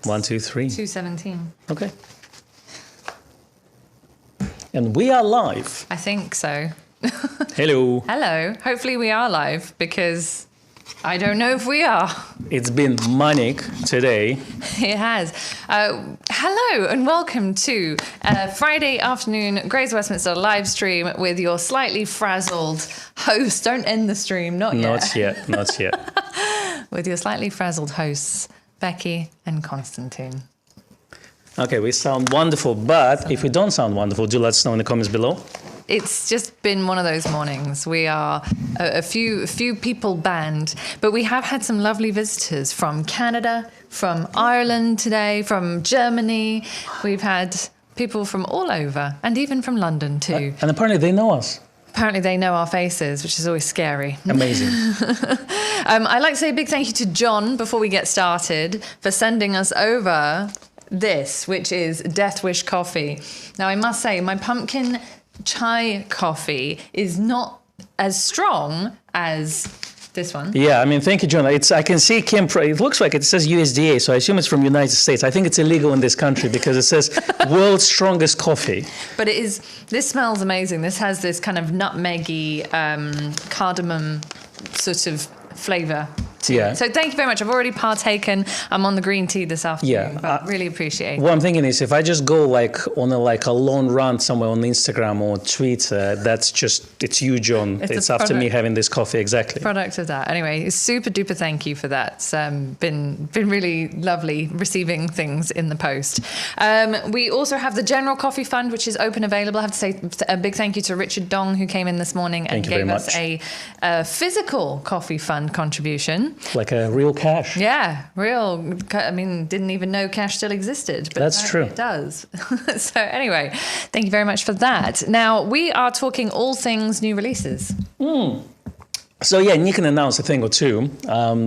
1, 2, 3. 2:17. Okay. And we are live. I think so. Hello. Hello. Hopefully we are live because I don't know if we are. It's been manic today. It has. Hello and welcome to Friday afternoon Grace Westminster live stream with your slightly frazzled host. Don't end the stream, not yet. Not yet. With your slightly frazzled hosts, Becky and Constantine. Okay, we sound wonderful, but if we don't sound wonderful, do let us know in the comments below. It's just been one of those mornings. We are a few people banned, but we have had some lovely visitors from Canada, from Ireland today, from Germany. We've had people from all over, and even from London too. And apparently they know us. Apparently they know our faces, which is always scary. Amazing. I'd like to say a big thank you to John before we get started for sending us over this, which is Death Wish coffee. Now, I must say, my pumpkin chai coffee is not as strong as this one. Yeah, I mean, thank you, John. I can see Kim. It looks like it says USDA, so I assume it's from United States. I think it's illegal in this country because it says world's strongest coffee. But it is. This smells amazing. This has this kind of nutmeggy, cardamom sort of flavor. Yeah. So thank you very much. I've already partaken. I'm on the green tea this afternoon. Yeah, but really appreciate it. What I'm thinking is if I just go like on a long run somewhere on Instagram or Twitter, it's you, John. It's after me having this coffee. Exactly. Product of that. Anyway, super duper thank you for that. It's been really lovely receiving things in the post. We also have the General Coffee Fund, which is open available. I have to say a big thank you to Richard Dong, who came in this morning and gave us a physical coffee fund contribution. Like a real cash. Yeah, real. I mean, didn't even know cash still existed. But that's true. It does. So anyway, thank you very much for that. Now, we are talking all things new releases. So yeah, Nikon announced a thing or two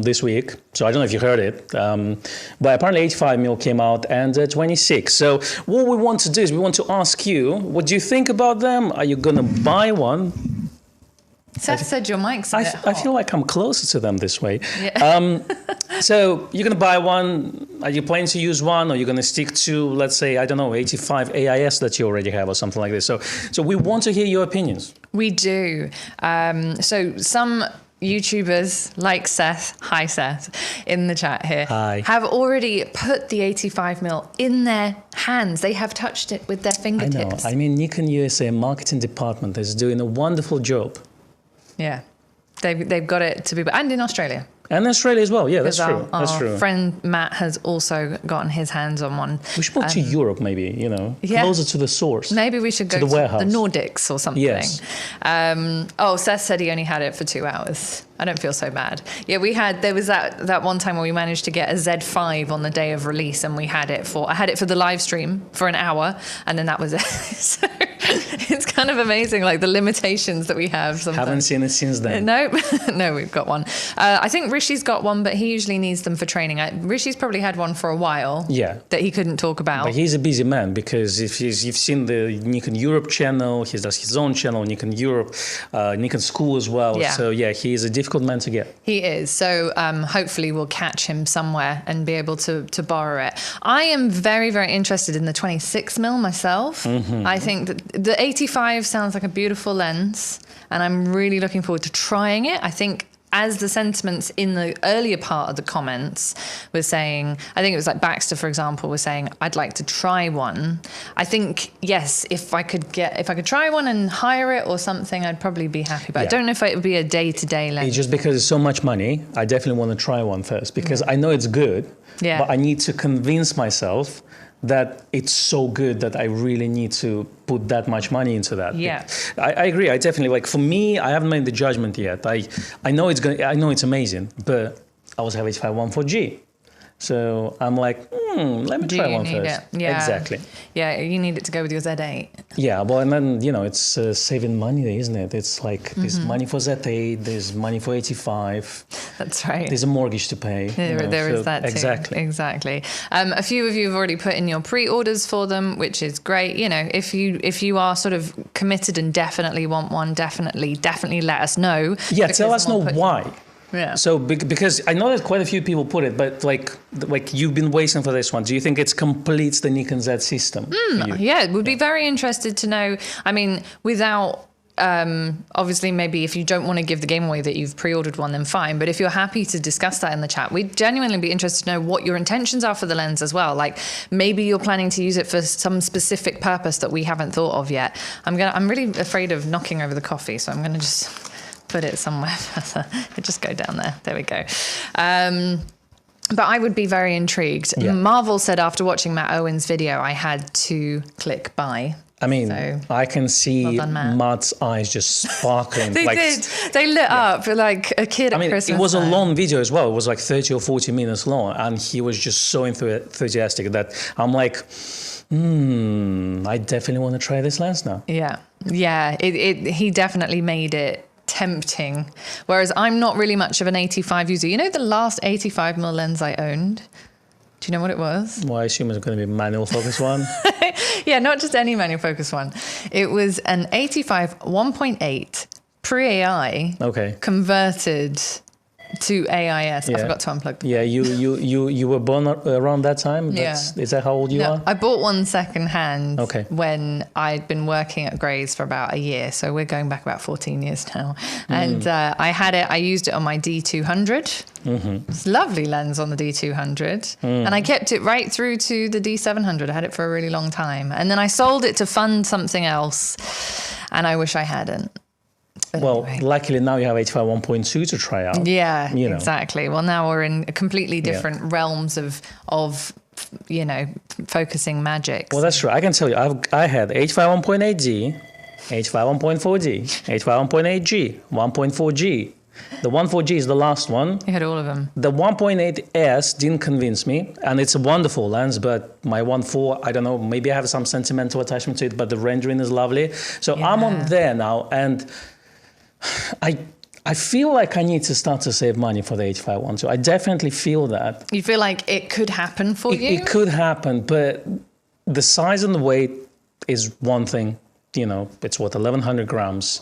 this week. So I don't know if you heard it, but apparently 85mm came out and 26. So what we want to do is we want to ask you, what do you think about them? Are you going to buy one? Seth said your mic's a bit hot. I feel like I'm closer to them this way. Yeah. So you're going to buy one. Are you planning to use one? Or are you going to stick to, let's say, I don't know, 85 AIS that you already have or something like this? So we want to hear your opinions. We do. So some YouTubers like Seth, hi Seth, in the chat here, have already put the 85mm in their hands. They have touched it with their fingertips. I know. I mean, Nikon USA marketing department is doing a wonderful job. Yeah, they've got it to be, and in Australia. And Australia as well. Yeah, that's true. That's true. Our friend Matt has also gotten his hands on one. We should move to Europe, maybe, closer to the source. Maybe we should go to the warehouse. The Nordics or something. Yes. Seth said he only had it for 2 hours. I don't feel so bad. Yeah, there was that one time where we managed to get a Z5 on the day of release, and I had it for the live stream for an hour, and then that was it. So it's kind of amazing, like the limitations that we have. Sometimes. Haven't seen it since then. No, we've got one. I think Rishi's got one, but he usually needs them for training. Rishi's probably had one for a while. Yeah. That he couldn't talk about. But he's a busy man because if you've seen the Nikon Europe channel, he does his own channel, Nikon Europe, Nikon School as well. Yeah. So yeah, he is a difficult man to get. He is. So hopefully we'll catch him somewhere and be able to borrow it. I am very, very interested in the 26mm myself. Mm-hmm. I think that the 85 sounds like a beautiful lens, and I'm really looking forward to trying it. I think as the sentiments in the earlier part of the comments were saying, I think it was like Baxter, for example, was saying, I'd like to try one. I think, yes, if I could try one and hire it or something, I'd probably be happy. But I don't know if it would be a day-to-day lens. Just because it's so much money, I definitely want to try one first because I know it's good, but I need to convince myself that it's so good that I really need to put that much money into that. Yeah, I agree. I definitely for me, I haven't made the judgment yet. I know it's amazing, but I also have 85-14G. So I'm like, let me try one first. Yeah. Exactly. Yeah, you need it to go with your Z8. Yeah, well, and then, it's saving money, isn't it? It's like there's money for Z8, there's money for 85. That's right. There's a mortgage to pay. There is that too. Exactly. A few of you have already put in your pre-orders for them, which is great. If you are sort of committed and definitely want one, definitely let us know. Yeah, tell us know why. Yeah. So because I know that quite a few people put it, but like you've been waiting for this one. Do you think it completes the Nikon Z system? Yeah, we'd be very interested to know. I mean, without obviously, maybe if you don't want to give the game away that you've pre-ordered one, then fine. But if you're happy to discuss that in the chat, we'd genuinely be interested to know what your intentions are for the lens as well. Like maybe you're planning to use it for some specific purpose that we haven't thought of yet. I'm really afraid of knocking over the coffee, so I'm gonna just put it somewhere further. Just go down there. There we go. But I would be very intrigued. Yeah. Marvel said after watching Matt Owen's video, I had to click buy. I mean, So, I can see well done, Matt. Matt's eyes just sparkling. They did. They lit up like a kid at Christmas. It was a time. long video as well. It was like 30 or 40 minutes long. And he was just so enthusiastic that I'm like, I definitely want to try this lens now. Yeah. Yeah. He definitely made it tempting. Whereas I'm not really much of an 85 user. You know, the last 85mm lens I owned? Do you know what it was? Well, I assume it's going to be a manual focus one. Yeah, not just any manual focus one. It was an 85 1.8 pre-AI converted to AIS. I forgot to unplug the Yeah, you were born around that time? Is that how old you are? I bought one second hand Okay. when I'd been working at Gray's for about a year. So we're going back about 14 years now. And I used it on my D200. It's a lovely lens on the D200. And I kept it right through to the D700. I had it for a really long time. And then I sold it to fund something else. And I wish I hadn't. But Well, anyway. luckily now you have 85 1.2 to try out. Yeah, you know. exactly. Well, now we're in completely different realms of focusing magic. Well, that's true. I can tell you, I had 85 1.8G, 85 1.4G, 85 1.8G, 1.4G. The 1.4G is the last one. You had all of them. The 1.8S didn't convince me, and it's a wonderful lens, but my 1.4, I don't know, maybe I have some sentimental attachment to it, but the rendering is lovely. So I'm on there now, and I feel like I need to start to save money for the 85 one. So I definitely feel that. You feel like it could happen for you? It could happen, but the size and the weight is one thing. You know, it's what, 1,100 grams.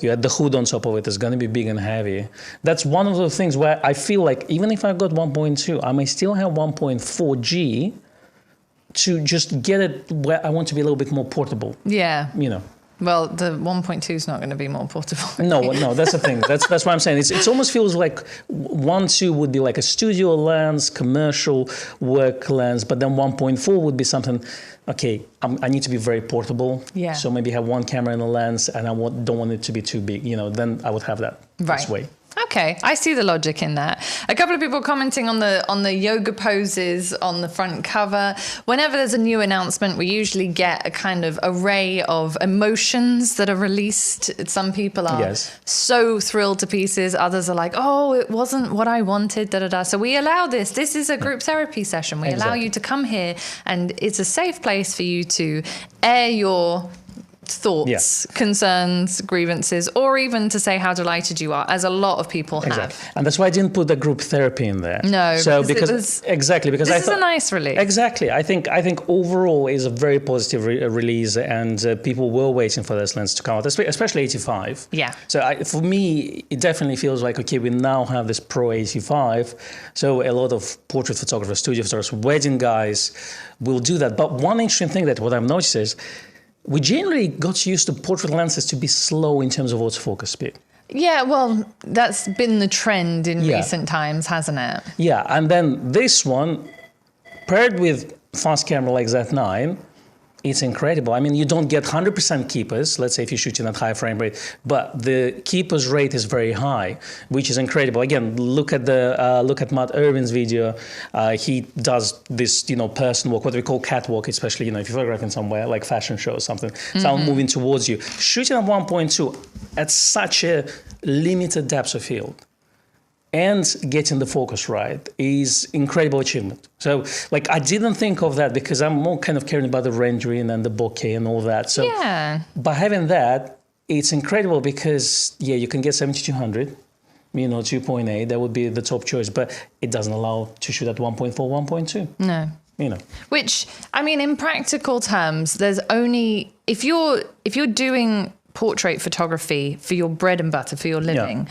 You add the hood on top of it, it's going to be big and heavy. That's one of those things where I feel like even if I've got 1.2, I may still have 1.4G to just get it where I want to be a little bit more portable. Yeah. You know. Well, the 1.2 is not going to be more portable. No, that's the thing. That's what I'm saying. It almost feels like 1.2 would be like a studio lens, commercial work lens, but then 1.4 would be something, okay, I need to be very portable. Yeah. So maybe have one camera in the lens and don't want it to be too big. You know, then I would have that this way. Okay, I see the logic in that. A couple of people commenting on the yoga poses on the front cover. Whenever there's a new announcement, we usually get a kind of array of emotions that are released. Some people are so thrilled to pieces. Others are like, oh, it wasn't what I wanted, da-da-da. So we allow this. This is a group therapy session. We allow you to come here, and it's a safe place for you to air your thoughts, concerns, grievances, or even to say how delighted you are, as a lot of people have. And that's why I didn't put the group therapy in there. No, so because this I is a nice release. Exactly. I think overall is a very positive release, and people were waiting for this lens to come out, especially 85. Yeah. So for me, it definitely feels like, okay, we now have this Pro 85. So a lot of portrait photographers, studio photographers, wedding guys will do that. But one interesting thing that what I've noticed is we generally got used to portrait lenses to be slow in terms of autofocus speed. Yeah, well, that's been the trend in recent times, hasn't it? Yeah, and then this one, paired with fast camera like Z9, it's incredible. I mean, you don't get 100% keepers, let's say if you're shooting at high frame rate, but the keepers rate is very high, which is incredible. Again, look at Matt Irwin's video. He does this, person walk, what we call catwalk, especially, if you're photographing somewhere like fashion show or something. Someone moving towards you. Shooting at 1.2 at such a limited depth of field and getting the focus right is incredible achievement. So, I didn't think of that because I'm more kind of caring about the rendering and the bokeh and all that. So, by having that, it's incredible because, you can get 7200, 2.8, that would be the top choice, but it doesn't allow to shoot at 1.4, 1.2. No. Which, I mean, in practical terms, there's only, if you're doing portrait photography for your bread and butter, for your living,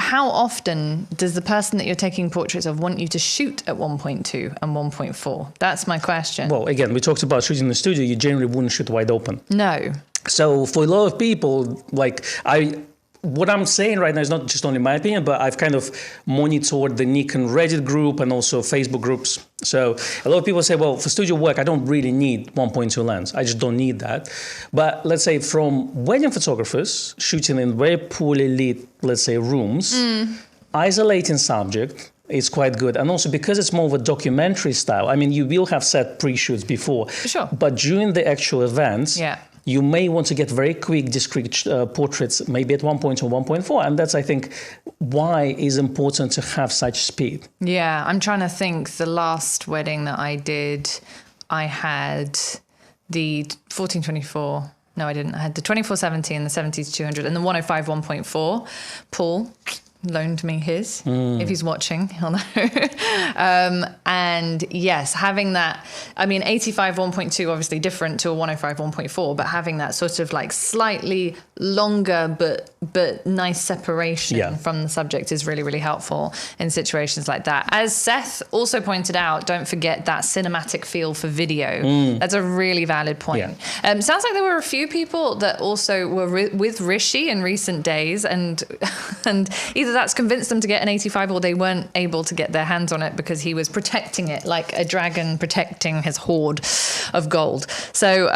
how often does the person that you're taking portraits of want you to shoot at 1.2 and 1.4? That's my question. Well, again, we talked about shooting in the studio. You generally wouldn't shoot wide open. No. So for a lot of people, like what I'm saying right now is not just only my opinion, but I've kind of monitored the Nikon Reddit group and also Facebook groups. So a lot of people say, well, for studio work, I don't really need 1.2 lens. I just don't need that. But let's say from wedding photographers shooting in very poorly lit, let's say, rooms, isolating subject is quite good. And also because it's more of a documentary style, I mean, you will have set pre-shoots before. Sure. But during the actual events, you may want to get very quick, discrete portraits, maybe at 1.2 or 1.4. And that's, I think, why it's important to have such speed. Yeah, I'm trying to think. The last wedding that I did, I had the 14-24. No, I didn't. I had the 24-70 and the 70-200 and the 105 1.4. Paul loaned me his. If he's watching, he'll know. And yes, having that, I mean, 85 1.2 obviously different to a 105 1.4, but having that sort of like slightly longer but nice separation from the subject is really, really helpful in situations like that. As Seth also pointed out, don't forget that cinematic feel for video. That's a really valid point. Sounds like there were a few people that also were with Rishi in recent days, and either that's convinced them to get an 85 or they weren't able to get their hands on it because he was protecting it like a dragon protecting his hoard of gold. So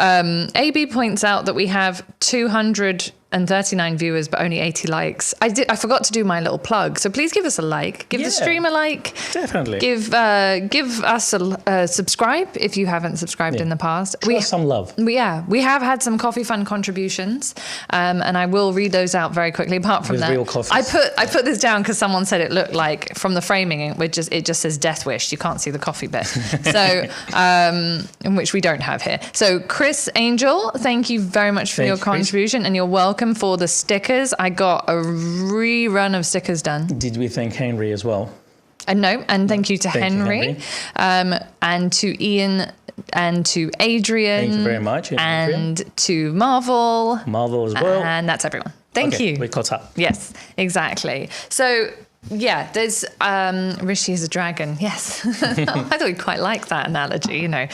AB points out that we have 239 viewers but only 80 likes. I forgot to do my little plug, so please give us a like, give the stream a like, definitely give us a subscribe if you haven't subscribed in the past. Show us some love. We have had some coffee fund contributions, and I will read those out very quickly. Apart from with that, real coffees. I put this down because someone said it looked like, from the framing, it just says Death Wish. You can't see the coffee bit, so in which we don't have here. So Chris Angel, thank you very much for your contribution, and you're welcome for the stickers. I got a rerun of stickers done. Did we thank Henry as well? No, and thank you to Henry. And to Ian and to Adrian. Thank you very much. And to Marvel. Marvel as well. And that's everyone. Thank you. We caught up. Yes, exactly. So yeah, there's Rishi is a dragon. Yes. I thought you'd quite like that analogy, you know.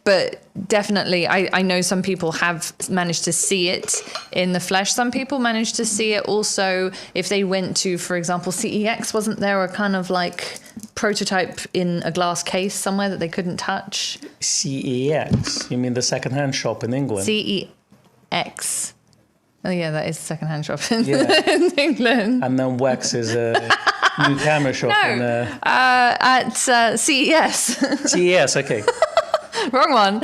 But definitely, I know some people have managed to see it in the flesh. Some people managed to see it also if they went to, for example, CEX. Wasn't there a kind of like prototype in a glass case somewhere that they couldn't touch? CEX? You mean the second-hand shop in England? CEX. Oh, yeah, that is a second-hand shop in England. And then Wax is a new camera shop. At CES. CES, okay. Wrong one.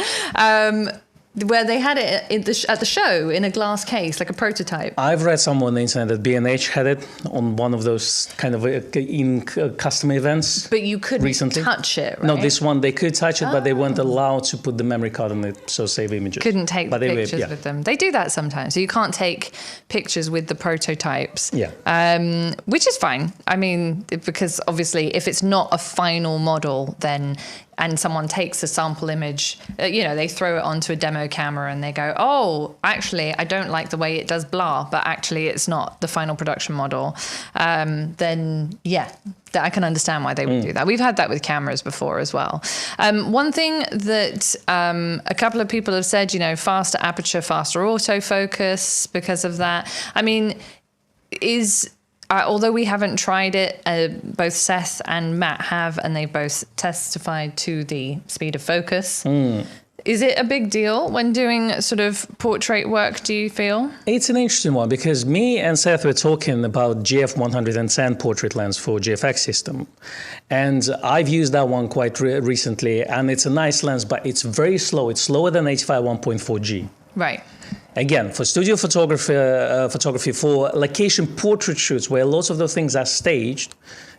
Where they had it at the show in a glass case, like a prototype. I've read somewhere on the internet that B&H had it on one of those kind of custom events. But you couldn't recently touch it, right? No, this one, they could touch it, but they weren't allowed to put the memory card on it, so save images. Couldn't take the pictures with them. They do that sometimes. So you can't take pictures with the prototypes. Yeah. Which is fine. I mean, because obviously if it's not a final model, then... and someone takes a sample image, they throw it onto a demo camera and they go, oh, actually, I don't like the way it does blah, but actually it's not the final production model. Then, I can understand why they would do that. We've had that with cameras before as well. One thing that a couple of people have said, faster aperture, faster autofocus because of that. I mean, although we haven't tried it, both Seth and Matt have, and they both testified to the speed of focus. Is it a big deal when doing sort of portrait work, do you feel? It's an interesting one because me and Seth were talking about GF110 portrait lens for GFX system. And I've used that one quite recently, and it's a nice lens, but it's very slow. It's slower than 85 1.4G. Right. Again, for studio photography, for location portrait shoots where lots of those things are staged,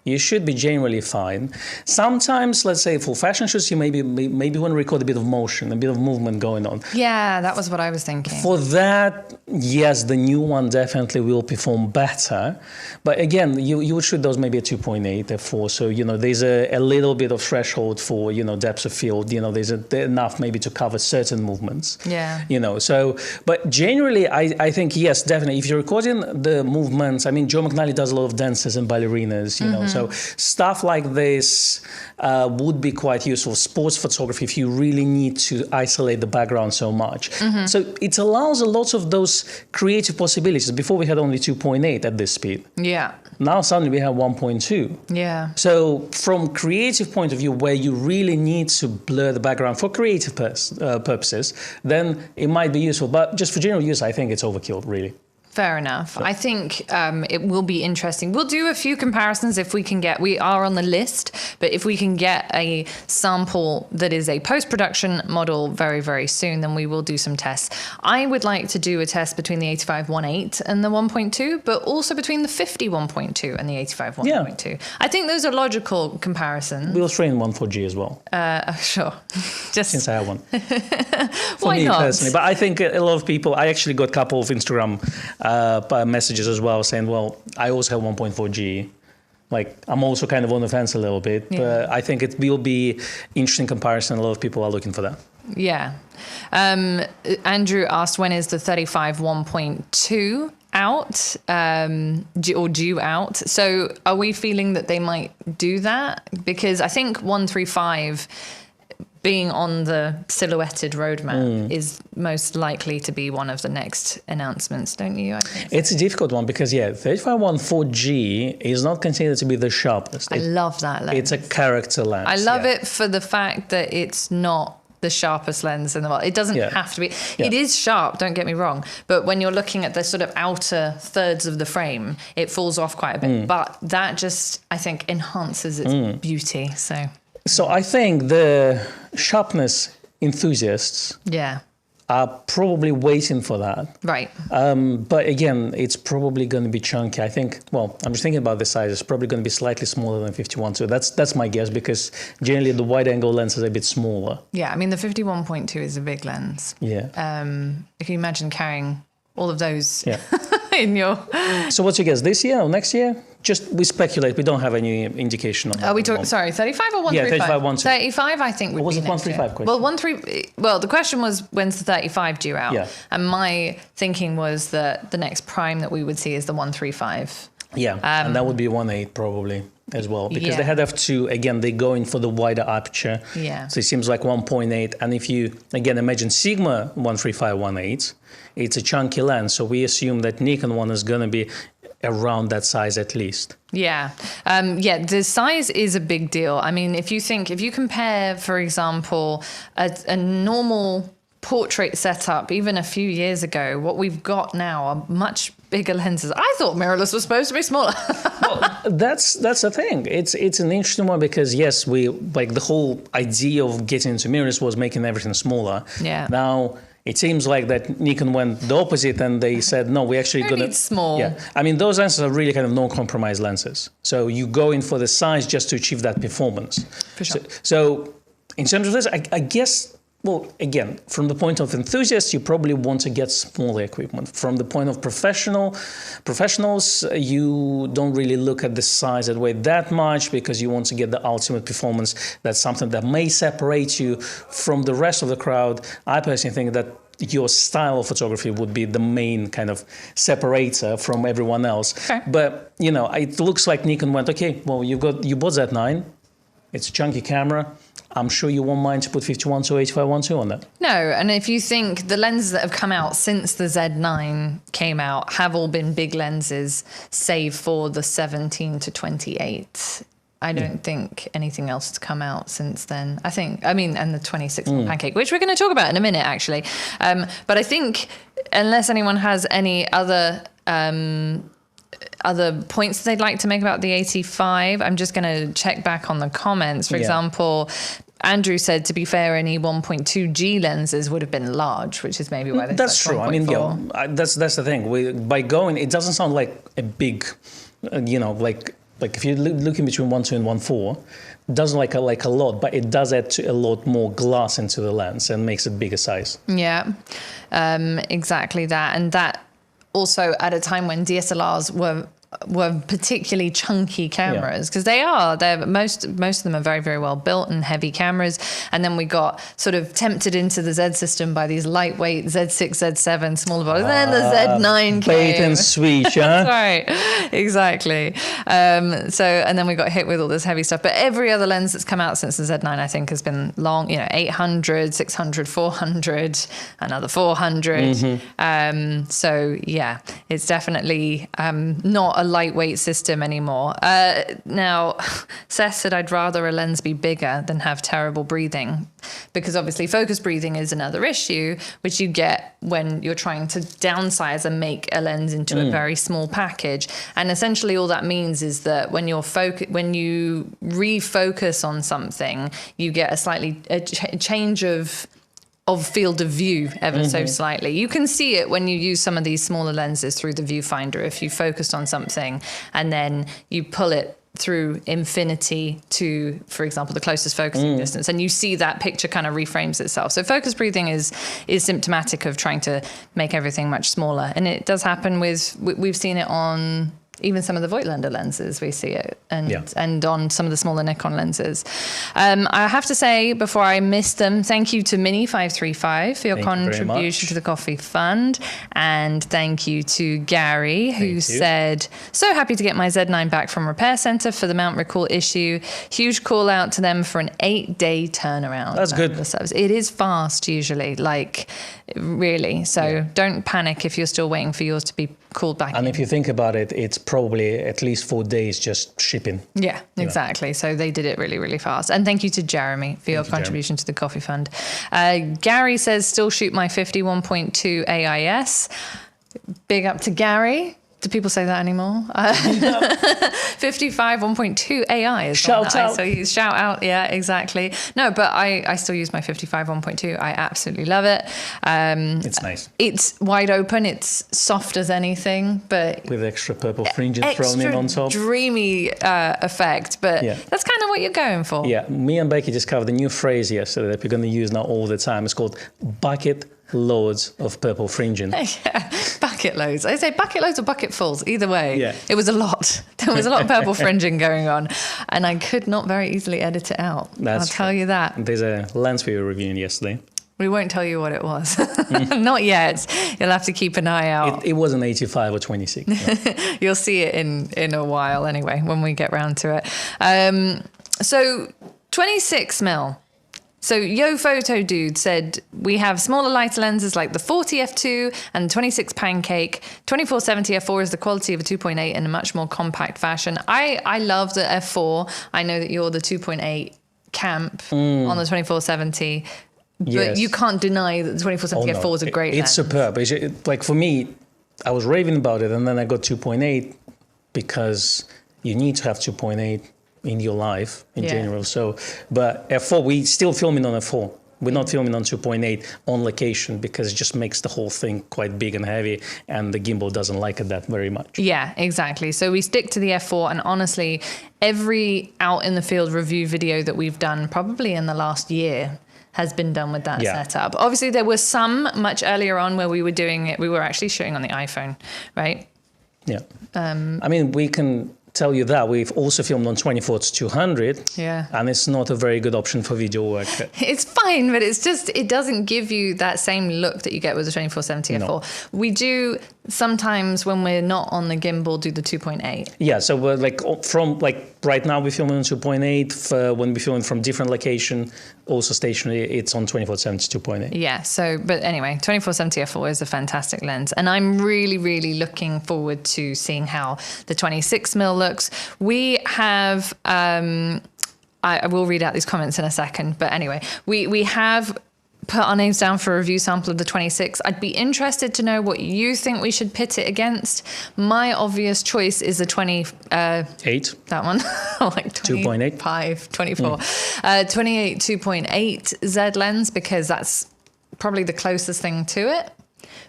you should be generally fine. Sometimes, let's say for fashion shoots, you maybe want to record a bit of motion, a bit of movement going on. Yeah, that was what I was thinking. For that, yes, the new one definitely will perform better. But again, you would shoot those maybe at 2.8, f4. So, there's a little bit of threshold for, depth of field. There's enough maybe to cover certain movements. Yeah. So, but generally, I think, yes, definitely. If you're recording the movements, I mean, Joe McNally does a lot of dancers and ballerinas, so stuff like this would be quite useful. Sports photography, if you really need to isolate the background so much. So it allows a lot of those creative possibilities. Before we had only 2.8 at this speed. Yeah. Now suddenly we have 1.2. Yeah. So from creative point of view, where you really need to blur the background for creative purposes, then it might be useful. But just for general use, I think it's overkill, really. Fair enough. I think it will be interesting. We'll do a few comparisons if we can get, we are on the list, but if we can get a sample that is a post-production model very, very soon, then we will do some tests. I would like to do a test between the 85-1.8 and the 1.2, but also between the 50-1.2 and the 85-1.2. Yeah. I think those are logical comparisons. We'll train one for G as well. Sure. Just since I have one. For Why me not? personally. But I think a lot of people, I actually got a couple of Instagram messages as well saying, well, I also have 1.4G. Like, I'm also kind of on the fence a little bit, but I think it will be interesting comparison. A lot of people are looking for that. Yeah. Andrew asked, when is the 35 1.2 out or due out? So are we feeling that they might do that? Because I think 135 being on the silhouetted roadmap is most likely to be one of the next announcements, don't you? I think so. It's a difficult one because, 35-1.4G is not considered to be the sharpest. I love that lens. It's a character lens. I love it for the fact that it's not the sharpest lens in the world. It doesn't have to be. Yeah. It is sharp, don't get me wrong. But when you're looking at the sort of outer thirds of the frame, it falls off quite a bit. But that just, I think, enhances its beauty. So I think the sharpness enthusiasts are probably waiting for that. Right. But again, it's probably going to be chunky. I think, well, I'm just thinking about the size. It's probably going to be slightly smaller than 51. So that's my guess, because generally the wide angle lens is a bit smaller. Yeah, I mean, the 51.2 is a big lens. Yeah. If you imagine carrying all of those in your... So what's your guess, this year or next year? Just, we speculate, we don't have any indication on that. Are we talking, sorry, 35 or 135? Yeah, 35, 35, I think, would or was be it 135 question? Well, the question was, when's the 35 due out? Yeah. And my thinking was that the next prime that we would see is the 135. Yeah, and that would be 1.8 probably as well, because they had f2, again, they're going for the wider aperture. Yeah. So it seems like 1.8. And if you, again, imagine Sigma 135-1.8, it's a chunky lens. So we assume that Nikon one is going to be around that size at least. Yeah. The size is a big deal. I mean, if you compare, for example, a normal portrait setup even a few years ago, what we've got now are much bigger lenses. I thought mirrorless was supposed to be smaller. Well, that's the thing. It's an interesting one, because yes, we like the whole idea of getting into mirrorless was making everything smaller. Yeah. Now it seems like that Nikon went the opposite, and they said, no, we're actually going to... It's small. Yeah. I mean, those lenses are really kind of no-compromise lenses. So you go in for the size just to achieve that performance. For sure. So in terms of this, I guess... Well, again, from the point of enthusiasts, you probably want to get smaller equipment. From the point of professionals, you don't really look at the size and weight that much, because you want to get the ultimate performance. That's something that may separate you from the rest of the crowd. I personally think that your style of photography would be the main kind of separator from everyone else. Okay. But, it looks like Nikon went, okay, well, you bought Z9. It's a chunky camera. I'm sure you won't mind to put 51 to 85-1.2 on that. No, and if you think the lenses that have come out since the Z9 came out have all been big lenses, save for the 17 to 28. I don't think anything else has come out since then. And the 26 pancake, which we're going to talk about in a minute, actually. But I think, unless anyone has any other points they'd like to make about the 85, I'm just going to check back on the comments. For example, Andrew said, to be fair, any 1.2G lenses would have been large, which is maybe why they That's true. 1. I mean, that's the thing. By going, it doesn't sound like a big, like like if you're looking between 1.2 and 1.4, doesn't like a lot, but it does add to a lot more glass into the lens and makes it bigger size. Yeah, exactly that. And that also at a time when DSLRs were particularly chunky cameras, because they're most of them are very, very well built and heavy cameras. And then we got sort of tempted into the Z system by these lightweight Z6, Z7 smaller bodies. And then the Z9 came. Bait and switch, huh? Right, exactly. And then we got hit with all this heavy stuff. But every other lens that's come out since the Z9, I think, has been long. 800, 600, 400, another 400. So yeah, it's definitely not a lightweight system anymore. Now, Seth said I'd rather a lens be bigger than have terrible breathing, because obviously focus breathing is another issue, which you get when you're trying to downsize and make a lens into a very small package. And essentially all that means is that when you refocus on something, you get a change of field of view ever so slightly. You can see it when you use some of these smaller lenses through the viewfinder. If you focused on something and then you pull it through infinity to, for example, the closest focusing distance, and you see that picture kind of reframes itself. So focus breathing is symptomatic of trying to make everything much smaller. And it does happen we've seen it on even some of the Voigtlander lenses, we see it, and on some of the smaller Nikon lenses. I have to say, before I miss them, thank you to Mini535 for your contribution to the Coffee Fund, and thank you to Gary, who said, so happy to get my Z9 back from Repair Center for the mount recall issue. Huge call out to them for an 8-day turnaround. That's good. The service. It is fast usually, like really. So don't panic if you're still waiting for yours to be called back. And if you think about it, it's probably at least 4 days just shipping. Yeah, exactly. So they did it really, really fast. And thank you to Jeremy for your contribution to the Coffee Fund. Gary says, still shoot my 51.2 AIS. Big up to Gary. Do people say that anymore? 55 1.2 AI is shout out. So you shout out, yeah, exactly. No, but I still use my 55 1.2. I absolutely love it. It's nice. It's wide open. It's soft as anything, but with extra purple fringes thrown in on top. Dreamy effect, but that's kind of what you're going for. Yeah, me and Becky discovered a new phrase yesterday that we're going to use now all the time. It's called bucket loads of purple fringing. Yeah, bucket loads. I say bucket loads or bucketfuls, either way. Yeah. It was a lot. There was a lot of purple fringing going on, and I could not very easily edit it out. I'll tell you that. There's a lens we were reviewing yesterday. We won't tell you what it was. Not yet. You'll have to keep an eye out. It was an 85 or 26. Yeah. You'll see it in a while anyway, when we get round to it. So 26 mil. So Yo Photo Dude said, we have smaller lighter lenses like the 40 f2 and 26 Pancake. 2470 f4 is the quality of a 2.8 in a much more compact fashion. I love the f4. I know that you're the 2.8 camp on the 2470. But you can't deny that the 2470 f4 is a great lens. It's superb. Like for me, I was raving about it, and then I got 2.8 because you need to have 2.8 in your life in general. So, but f4, we still filming on f4. We're not filming on 2.8 on location because it just makes the whole thing quite big and heavy, and the gimbal doesn't like it that very much. Yeah, exactly. So we stick to the f4, and honestly, every out in the field review video that we've done probably in the last year has been done with that setup. Obviously, there were some much earlier on where we were doing it. We were actually shooting on the iPhone, right? Yeah. I mean, we can tell you that we've also filmed on 24-200, and it's not a very good option for video work. It's fine, but it's just, it doesn't give you that same look that you get with the 2470 f4. We do sometimes, when we're not on the gimbal, do the 2.8. Yeah, so we're right now we're filming on 2.8. When we're filming from different location, also stationary, it's on 2470 2.8. Yeah, so, but anyway, 2470 f4 is a fantastic lens, and I'm really, really looking forward to seeing how the 26 mil looks. We have, I will read out these comments in a second, but anyway, we have put our names down for a review sample of the 26. I'd be interested to know what you think we should pit it against. My obvious choice is the 28. That one. Like 2.8. 24. 28 2.8 Z lens, because that's probably the closest thing to it.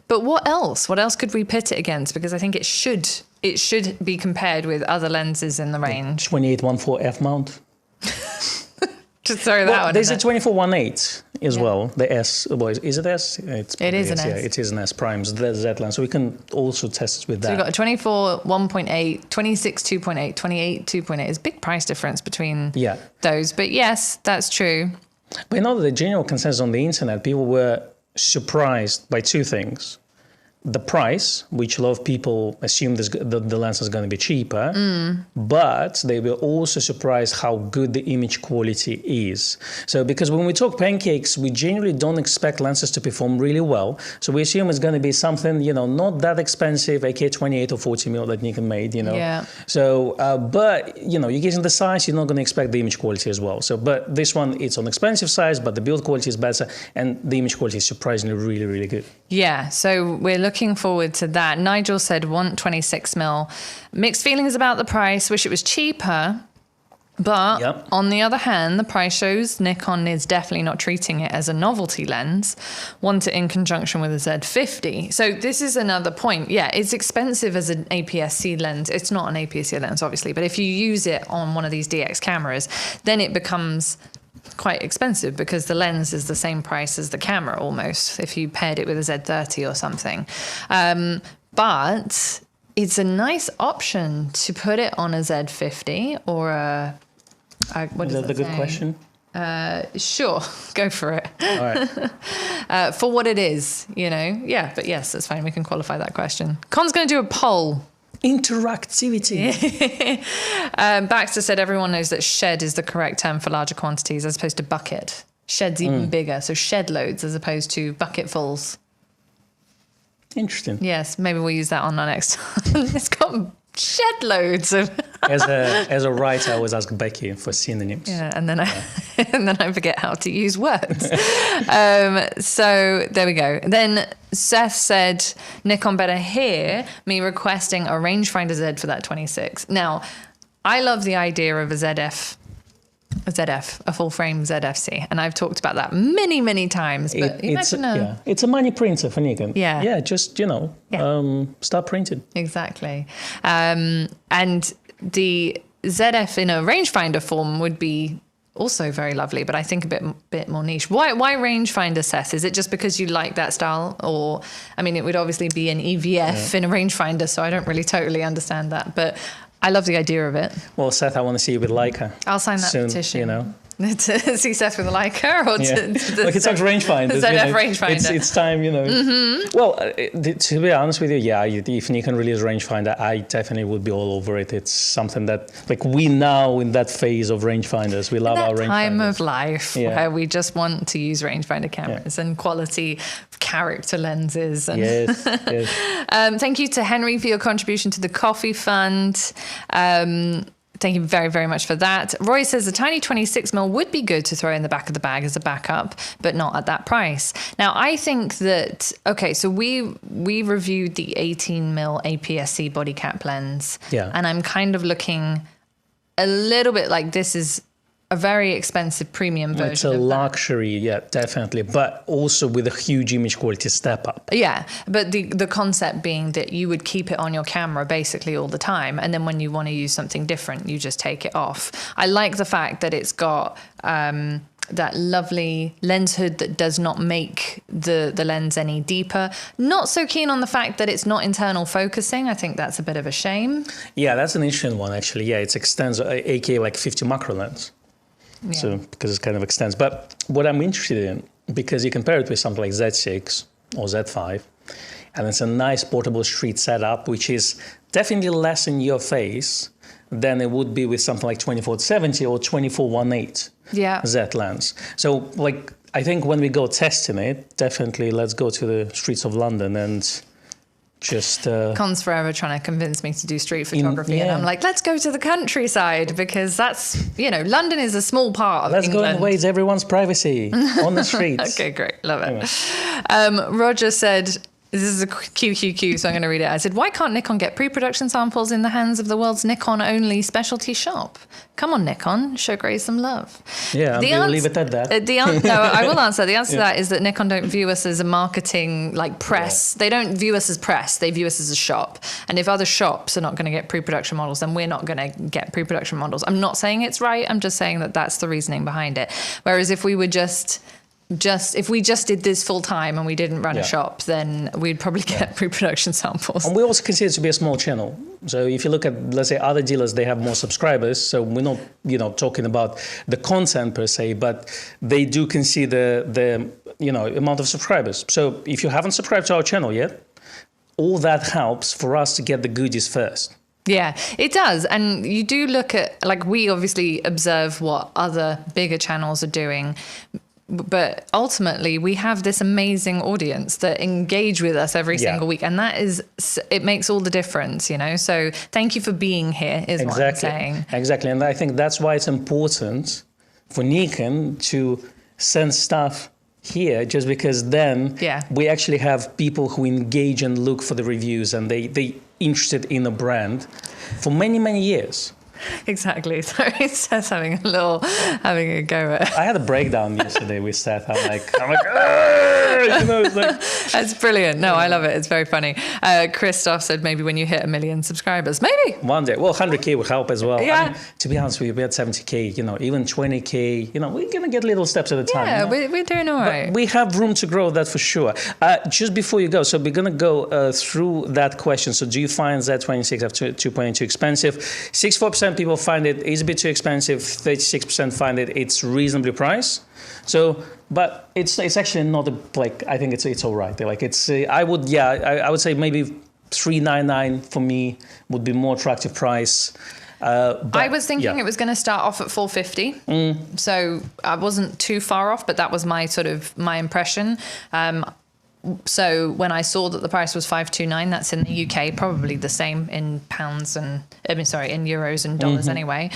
But what else? What else could we pit it against? Because I think it should it should be compared with other lenses in the range. 28-1.4 f mount. Just throw that one. There's a 24-1.8 as well. The S, is it S? It is an S. Yeah, it is an S primes. The Z lens. So we can also test with that. So we've got a 24 1.8, 26 2.8, 28 2.8. There's a big price difference between those. But yes, that's true. But the general consensus on the internet, people were surprised by two things. The price, which a lot of people assume the lens is going to be cheaper, but they were also surprised how good the image quality is. So because when we talk pancakes, we generally don't expect lenses to perform really well. So we assume it's going to be something, not that expensive, aka 28 or 40 mil that Nikon made, Yeah. So, but, you're getting the size, you're not going to expect the image quality as well. So, but this one, it's on expensive size, but the build quality is better, and the image quality is surprisingly really, really good. Yeah, so we're looking forward to that. Nigel said, want 26 mil. Mixed feelings about the price, wish it was cheaper. But on the other hand, the price shows Nikon is definitely not treating it as a novelty lens. Want it in conjunction with a Z50. So this is another point. Yeah, it's expensive as an APS-C lens. It's not an APS-C lens, obviously. But if you use it on one of these DX cameras, then it becomes quite expensive because the lens is the same price as the camera almost if you paired it with a Z30 or something. But it's a nice option to put it on a Z50 or what is that the good question? Sure, go for it. All right. For what it is, Yeah, but yes, that's fine. We can qualify that question. Con's going to do a poll. Interactivity. Baxter said everyone knows that shed is the correct term for larger quantities as opposed to bucket. Shed's even bigger, so shed loads as opposed to bucketfuls. Interesting. Yes, maybe we'll use that on our next time. It's got shed loads of. As a writer, I always ask Becky for synonyms. Yeah, and then I forget how to use words. So there we go. Then Seth said, Nikon better hear me requesting a rangefinder Z for that 26. Now, I love the idea of a full frame ZFC, and I've talked about that many, many times. But it's a money printer for Nikon. Yeah, just start printing. Exactly, and the ZF in a rangefinder form would be also very lovely, but I think a bit more niche. Why rangefinder, Seth? Is it just because you like that style, or it would obviously be an EVF in a rangefinder, so I don't really totally understand that, but I love the idea of it. Well, Seth, I want to see you with Leica. I'll sign that soon, petition. To see Seth with a Leica or to it's like rangefinders. ZF rangefinder. It's time, Well, to be honest with you, if Nikon released rangefinder, I definitely would be all over it. It's something that, we now in that phase of rangefinders, we love our rangefinders. Time of life where we just want to use rangefinder cameras and quality character lenses. And yes. Thank you to Henry for your contribution to the coffee fund. Thank you very, very much for that. Roy says a tiny 26mm would be good to throw in the back of the bag as a backup, but not at that price. Now, I think that, so we reviewed the 18mm APS-C body cap lens. Yeah. And I'm kind of looking a little bit like this is a very expensive premium version. It's a luxury, definitely, but also with a huge image quality step up. Yeah, but the concept being that you would keep it on your camera basically all the time, and then when you want to use something different, you just take it off. I like the fact that it's got that lovely lens hood that does not make the lens any deeper. Not so keen on the fact that it's not internal focusing. I think that's a bit of a shame. Yeah, that's an interesting one, actually. Yeah, it extends, aka like 50 macro lens. Yeah. So, because it kind of extends. But what I'm interested in, because you compare it with something like Z6 or Z5, and it's a nice portable street setup, which is definitely less in your face than it would be with something like 24-70 or 24-1.8 Z lens. So, I think when we go testing it, definitely let's go to the streets of London and just... Con's forever trying to convince me to do street photography, and I'm like, let's go to the countryside, because that's, London is a small part of England. Let's go and invade everyone's privacy on the streets. Okay, great. Love it. Roger said, This is a QQQ, so I'm going to read it. I said, why can't Nikon get pre-production samples in the hands of the world's Nikon-only specialty shop? Come on, Nikon, show Grace some love. Yeah, we'll leave it at that. No, I will answer. The answer to that is that Nikon don't view us as a marketing, like press. Yeah. They don't view us as press. They view us as a shop. And if other shops are not going to get pre-production models, then we're not going to get pre-production models. I'm not saying it's right. I'm just saying that that's the reasoning behind it. Whereas if we were if we just did this full time and we didn't run a shop, then we'd probably get pre-production samples. And we also consider it to be a small channel. So if you look at, let's say, other dealers, they have more subscribers. So we're not, talking about the content per se, but they do consider the amount of subscribers. So if you haven't subscribed to our channel yet, all that helps for us to get the goodies first. Yeah, it does. And you do look at, like, we obviously observe what other bigger channels are doing. But ultimately, we have this amazing audience that engage with us every single week. And it makes all the difference, So thank you for being here is what I'm saying. Exactly. And I think that's why it's important for Nikon to send stuff here, just because then we actually have people who engage and look for the reviews and they interested in a brand for many, many years. Exactly. Sorry, Seth having a go at it. I had a breakdown yesterday with Seth. I'm like, it's like... That's brilliant. No, I love it. It's very funny. Christoph said maybe when you hit 1 million subscribers, maybe. One day. Well, 100K would help as well. Yeah. I mean, to be honest with you, we had 70K, even 20K, we're going to get little steps at a time. Yeah, we're doing all right. But we have room to grow, that for sure. Just before you go, so we're going to go through that question. So do you find Z26 f2.2 expensive? 64% people find it is a bit too expensive. 36% find it's reasonably priced. So, but it's actually not I think it's all right. Like I would say maybe 399 for me would be more attractive price. But, I was thinking it was going to start off at 450. So I wasn't too far off, but that was my impression. So when I saw that the price was 529, that's in the UK, probably the same in pounds and in euros and dollars anyway.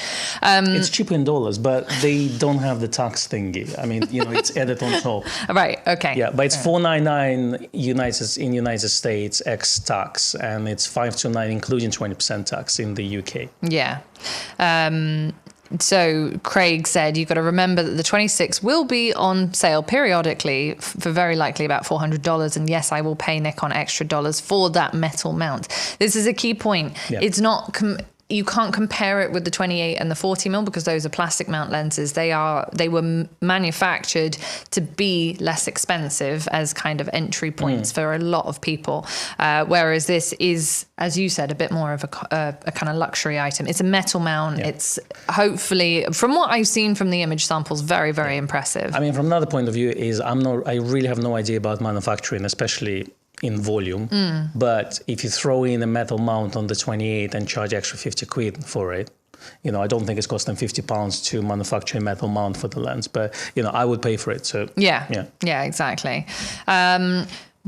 It's cheaper in dollars, but they don't have the tax thingy. I mean, it's added on top. Right. Okay. Yeah, but it's 499 in United States ex tax, and it's 529 including 20% tax in the UK. Yeah. So Craig said, you've got to remember that the 26 will be on sale periodically for very likely about $400. And yes, I will pay Nikon extra dollars for that metal mount. This is a key point. Yeah. It's not... you can't compare it with the 28 and the 40mm because those are plastic mount lenses. They were manufactured to be less expensive as kind of entry points for a lot of people. Whereas this is, as you said, a bit more of a kind of luxury item. It's a metal mount. Yeah. It's hopefully, from what I've seen from the image samples, very, very impressive. I mean, from another point of view is I really have no idea about manufacturing, especially in volume, but if you throw in a metal mount on the 28 and charge extra 50 quid for it, I don't think it's costing £50 to manufacture a metal mount for the lens, but I would pay for it. So yeah, exactly.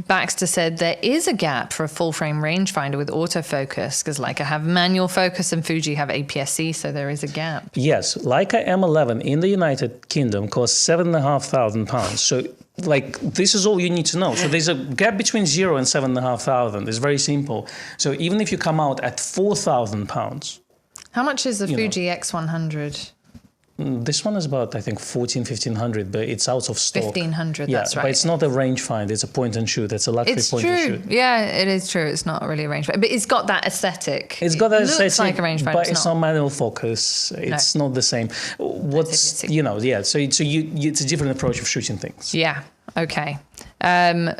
Baxter said there is a gap for a full frame rangefinder with autofocus because Leica have manual focus and Fuji have APS-C, so there is a gap. Yes, Leica M11 in the United Kingdom costs £7,500. So this is all you need to know. So there's a gap between 0 and 7,500. It's very simple. So even if you come out at £4,000. How much is the Fuji X100? This one is about, I think, 1,500, but it's out of stock. 1,500, that's right. But it's not a rangefinder, it's a point and shoot. It's a luxury point and shoot. It's true. Yeah, it is true. It's not really a rangefinder, but it's got that aesthetic. It's got that aesthetic, looks like a rangefinder, but it's not manual focus. It's not the same. It's a different approach of shooting things. Yeah. Okay.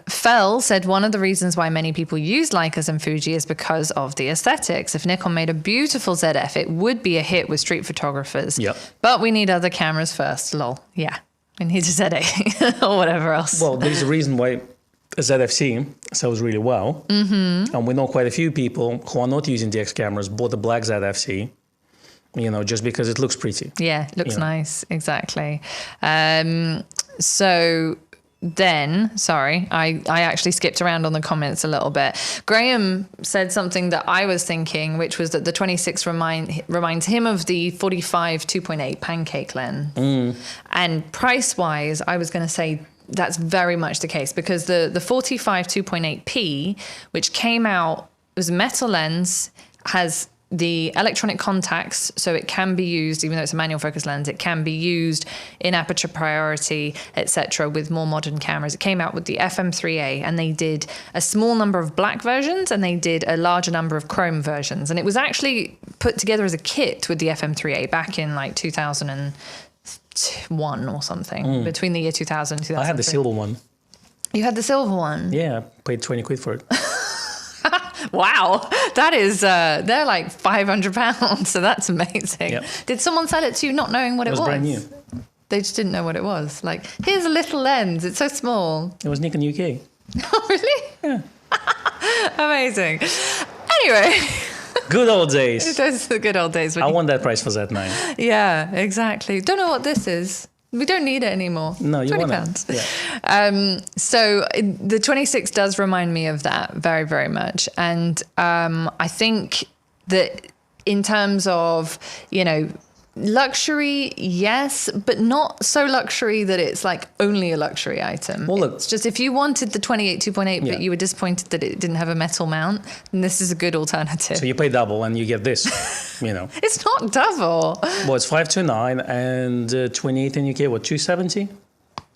Fell said one of the reasons why many people use Leicas and Fuji is because of the aesthetics. If Nikon made a beautiful ZF, it would be a hit with street photographers. Yep. But we need other cameras first, lol. Yeah. We need a Z8 or whatever else. Well, there's a reason why a ZFC sells really well. Mm-hmm. And we know quite a few people who are not using DX cameras bought a black ZFC. Just because it looks pretty. Yeah, it looks nice. Exactly. So I actually skipped around on the comments a little bit. Graham said something that I was thinking, which was that the 26 reminds him of the 45 2.8 pancake lens. And price-wise, I was going to say that's very much the case, because the 45 2.8p, which came out, it was a metal lens, has the electronic contacts, so it can be used, even though it's a manual focus lens, it can be used in aperture priority, etc., with more modern cameras. It came out with the FM3A, and they did a small number of black versions, and they did a larger number of chrome versions. And it was actually put together as a kit with the FM3A back in like 2001 or something, between the year 2000 and 2003. I had the silver one. You had the silver one? Yeah, paid 20 quid for it. Wow, that is, they're like £500, so that's amazing. Yep. Did someone sell it to you not knowing what it was? It was brand new. They just didn't know what it was. Like, here's a little lens, it's so small. It was Nikon UK. Oh, really? Yeah. Amazing. Anyway. Good old days. Those are the good old days. I want that price for Z9. Yeah, exactly. Don't know what this is. We don't need it anymore. No, you want £20. it. Yeah. So the 26 does remind me of that very, very much. And I think that in terms of, luxury, yes, but not so luxury that it's like only a luxury item. Well, look, it's just if you wanted the 28 2.8, but you were disappointed that it didn't have a metal mount, then this is a good alternative. So you pay double and you get this, It's not double. Well, it's 529 and 28 in UK, what, 270?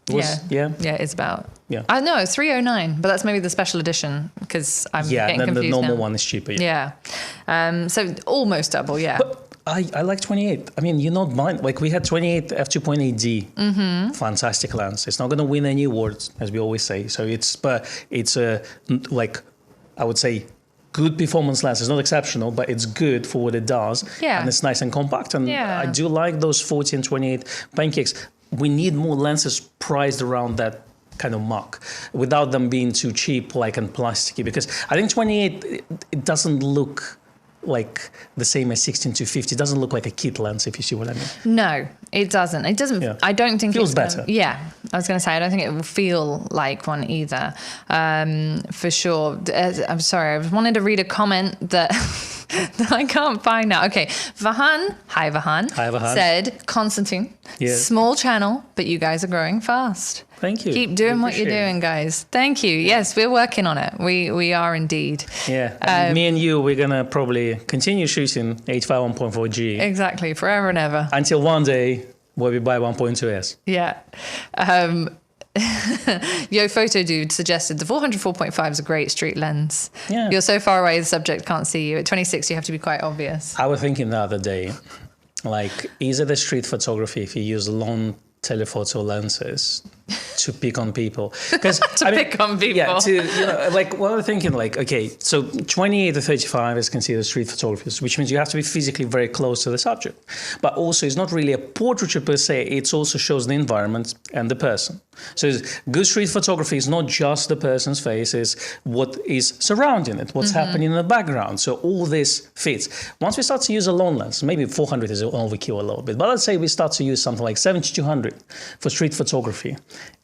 Yeah, it's about. Yeah. I know, it's 309, but that's maybe the special edition, because I'm getting then confused the normal now. one is cheaper. Yeah. So almost double, yeah. But I like 28. I mean, you're not blind. Like, we had 28 f2.8D. Fantastic lens. It's not going to win any awards, as we always say. So it's a, like, I would say, good performance lens. It's not exceptional, but it's good for what it does. Yeah. And it's nice and compact. And I do like those 40 and 28 pancakes. We need more lenses priced around that kind of mark, without them being too cheap, like, and plasticky. Because I think 28, it doesn't look like the same as 16-50. It doesn't look like a kit lens, if you see what I mean. No, it doesn't. It doesn't. Yeah. I don't think feels better. Yeah, I was going to say, I don't think it will feel like one either. For sure. I'm sorry. I wanted to read a comment that I can't find now. Okay, Vahan. Hi, Vahan. Said Constantine. Yes. Small channel, but you guys are growing fast. Thank you. Keep doing what you're doing, guys. Thank you. Yes, we're working on it. We are indeed. Yeah. Me and you, we're going to probably continue shooting 85 1.4G. Exactly. Forever and ever. Until one day where we buy 1.2S. Yeah. Yo Photo Dude suggested the 404.5 is a great street lens. Yeah. You're so far away the subject can't see you. At 26 you have to be quite obvious. I was thinking the other day, like, is it a street photography if you use long telephoto lenses to pick on people? Because pick on people. Yeah, like, what I'm thinking, like, okay, so 28 to 35 is considered street photography, which means you have to be physically very close to the subject. But also, it's not really a portraiture per se, it also shows the environment and the person. So good street photography is not just the person's face, it's what is surrounding it, what's happening in the background. So all this fits. Once we start to use a long lens, maybe 400 is overkill a little bit, but let's say we start to use something like 70-200 for street photography.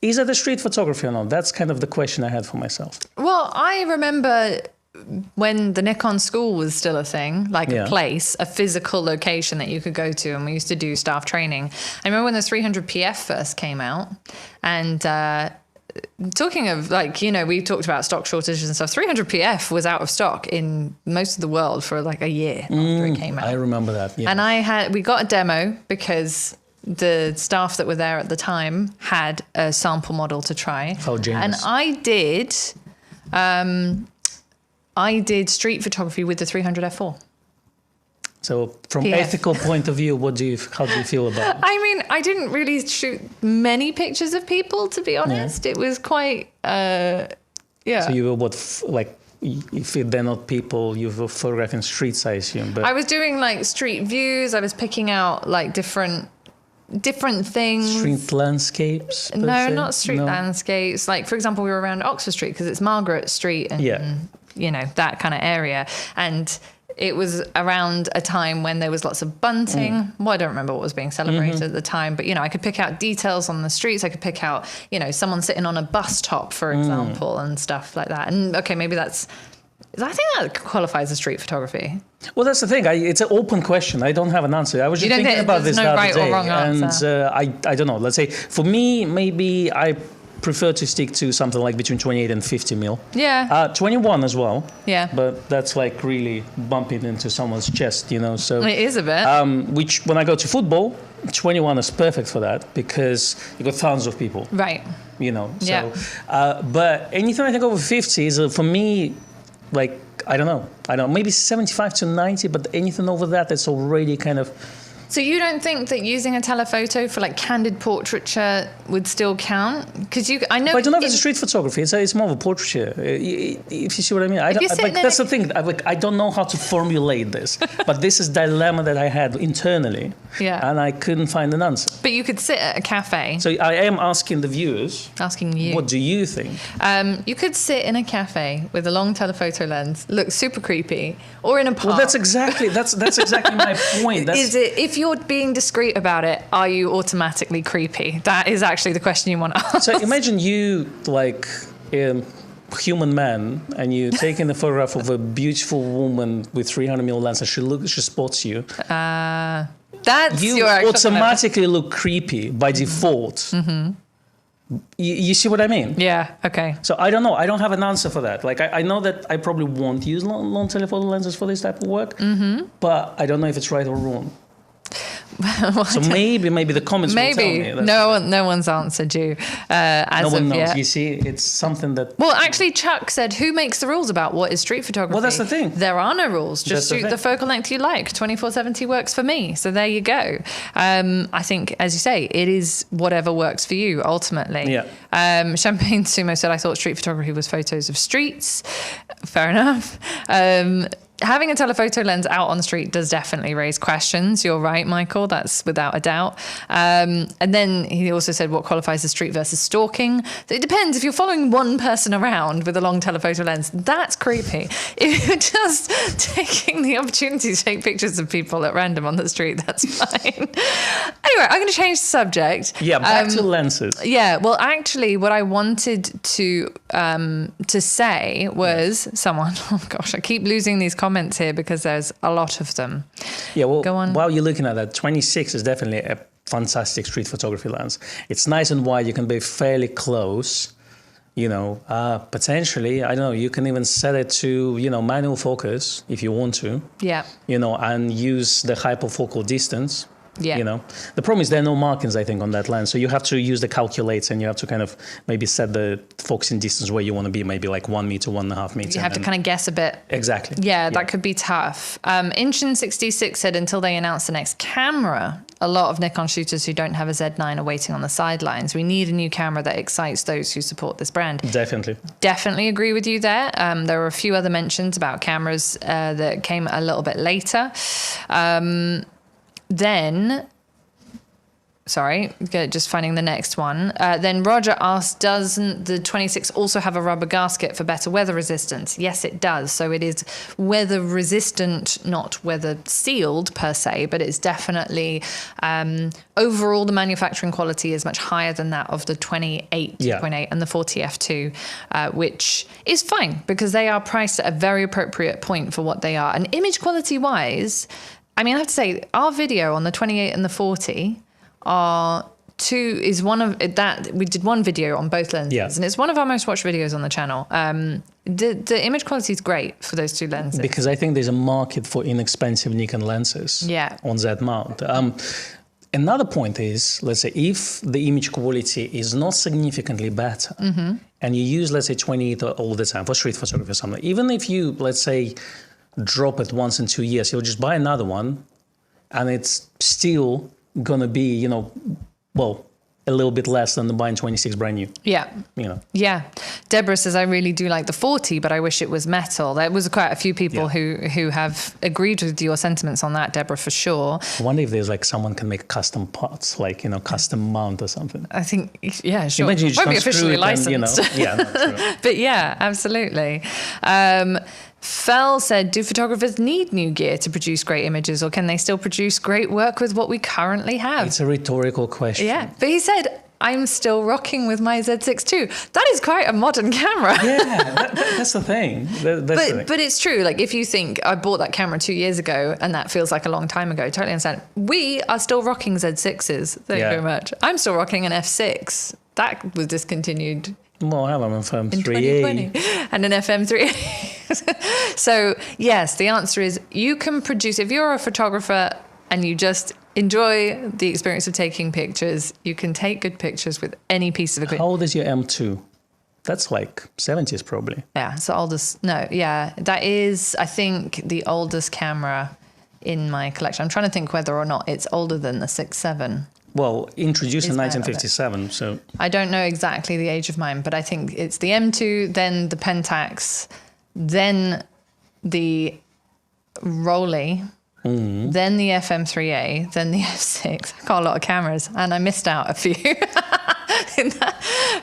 Is it a street photography or not? That's kind of the question I had for myself. Well, I remember when the Nikon school was still a thing, like a place, a physical location that you could go to, and we used to do staff training. I remember when the 300PF first came out, and talking of, like, we talked about stock shortages and stuff. 300PF was out of stock in most of the world for like a year after it came out. I remember that. Yeah. And we got a demo because the staff that were there at the time had a sample model to try. How genius. And I did street photography with the 300 f4. So from ethical point of view, how do you feel about it? I mean, I didn't really shoot many pictures of people, to be honest. It was quite, So you were if they're not people, you were photographing streets, I assume. But I was doing like street views. I was picking out like different things. Street landscapes? No, not street landscapes. Like, for example, we were around Oxford Street because it's Margaret Street and, that kind of area. And it was around a time when there was lots of bunting. Well, I don't remember what was being celebrated at the time, but, I could pick out details on the streets. I could pick out, someone sitting on a bus top, for example, and stuff like that. And okay, maybe I think that qualifies as street photography. Well, that's the thing. It's an open question. I don't have an answer. I was just thinking about this the other day. Or wrong answer. And I don't know. Let's say, for me, maybe I prefer to stick to something like between 28 and 50 mil. Yeah. 21 as well. Yeah. But that's like really bumping into someone's chest, So it is a bit. Which, when I go to football, 21 is perfect for that because you got thousands of people. Right. So. But anything I think over 50 is for me, like, I don't know, maybe 75 to 90, but anything over that, it's already kind of. So you don't think that using a telephoto for like candid portraiture would still count? Because I know. But I don't know if it's street photography. It's more of a portraiture. If you see what I mean. That's the thing. I don't know how to formulate this. But this is the dilemma that I had internally. Yeah. And I couldn't find an answer. But you could sit at a cafe. So I am asking the viewers. Asking you. What do you think? You could sit in a cafe with a long telephoto lens, look super creepy, or in a park. Well, that's exactly my point. Is it if you're being discreet about it, are you automatically creepy? That is actually the question you want to ask. So imagine you like a human man and you taking a photograph of a beautiful woman with 300 mm lens and she spots you. That's you automatically look creepy by default. Mm-hmm. You see what I mean? Yeah, okay. So I don't know. I don't have an answer for that. Like I know that I probably won't use long telephoto lenses for this type of work, but I don't know if it's right or wrong. Well, so maybe the comments will tell me. No one's answered you as no one of knows. yet. You see, it's something that. Well, actually, Chuck said, "Who makes the rules about what is street photography?" Well, that's the thing. There are no rules. Just shoot the focal length you like. 24-70 works for me. So there you go. I think, as you say, it is whatever works for you ultimately. Yeah. Champagne Sumo said, "I thought street photography was photos of streets." Fair enough. Having a telephoto lens out on the street does definitely raise questions. You're right, Michael. That's without a doubt. And then he also said, what qualifies as street versus stalking? It depends. If you're following one person around with a long telephoto lens, that's creepy. If you're just taking the opportunity to take pictures of people at random on the street, that's fine. Anyway, I'm going to change the subject. Yeah, back to lenses. Yeah, well, actually, what I wanted to say was someone. Oh gosh, I keep losing these comments here because there's a lot of them. Yeah, well, go on. While you're looking at that, 26 is definitely a fantastic street photography lens. It's nice and wide. You can be fairly close. Potentially, I don't know. You can even set it to manual focus if you want to. Yeah. And use the hyperfocal distance. Yeah. The problem is there are no markings, I think, on that lens. So you have to use the calculator and you have to kind of maybe set the focusing distance where you want to be, maybe like 1 meter, 1.5 meters. You have to kind of guess a bit. Exactly. Yeah, that could be tough. Inchin66 said until they announce the next camera, a lot of Nikon shooters who don't have a Z9 are waiting on the sidelines. We need a new camera that excites those who support this brand. Definitely. Definitely agree with you there. There were a few other mentions about cameras that came a little bit later. Just finding the next one. Then Roger asked, doesn't the 26 also have a rubber gasket for better weather resistance? Yes, it does. So it is weather resistant, not weather sealed per se, but it's definitely overall the manufacturing quality is much higher than that of the 28.8 and the 40 f2, which is fine because they are priced at a very appropriate point for what they are. And image quality wise, I mean, I have to say, our video on the 28 and the 40 is one of that. We did one video on both lenses, and it's one of our most watched videos on the channel. The image quality is great for those two lenses because I think there's a market for inexpensive Nikon lenses. On that mount. Another point is, let's say, if the image quality is not significantly better, and you use, let's say, 28 all the time for street photography or something, even if you, let's say, drop it once in 2 years, you'll just buy another one, and it's still gonna be, a little bit less than the buying 26 brand new. Yeah. Yeah. Deborah says, I really do like the 40, but I wish it was metal. There was quite a few people who have agreed with your sentiments on that, Deborah, for sure. I wonder if there's like someone can make custom parts, like, custom mount or something. I think, yeah, sure. Imagine you just won't be officially licensed. And, true. But yeah, absolutely. Fell said, do photographers need new gear to produce great images, or can they still produce great work with what we currently have? It's a rhetorical question. Yeah, but he said, I'm still rocking with my Z6 II. That is quite a modern camera. Yeah, that's the thing. But it's true. Like, if you think I bought that camera 2 years ago and that feels like a long time ago, totally understand. We are still rocking Z6s. Thank you very much. I'm still rocking an F6. That was discontinued. Well, I have an FM3A. In 2020. And an FM3A. So, yes, the answer is you can produce, if you're a photographer and you just enjoy the experience of taking pictures, you can take good pictures with any piece of equipment. How old is your M2? That's like 70s probably. Yeah, it's the oldest. No, yeah, that is, I think, the oldest camera in my collection. I'm trying to think whether or not it's older than the 6.7. Well, introduced in 1957, so... I don't know exactly the age of mine, but I think it's the M2, then the Pentax, then the Rolly, then the FM3A, then the F6. I got a lot of cameras, and I missed out a few.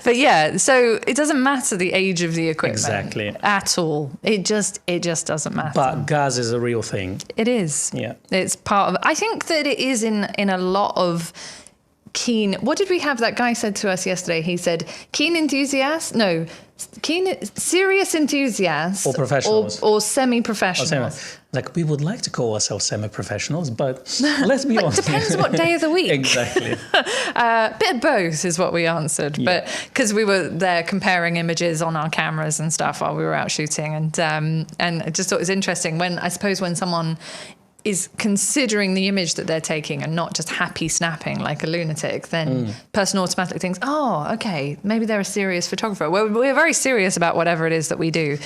But yeah, so it doesn't matter the age of the equipment. Exactly. At all. It just doesn't matter. But gas is a real thing. It is. Yeah. It's part of... I think that it is in a lot of keen... What did we have that guy said to us yesterday? He said, serious enthusiasts. Or professionals. Or semi-professionals. Like, we would like to call ourselves semi-professionals, but let's be honest. Depends what day of the week. Exactly. Bit of both is what we answered. Yeah. But because we were there comparing images on our cameras and stuff while we were out shooting. And I just thought it was interesting when someone is considering the image that they're taking and not just happy snapping like a lunatic, then person automatically thinks, oh, okay, maybe they're a serious photographer. We're very serious about whatever it is that we do.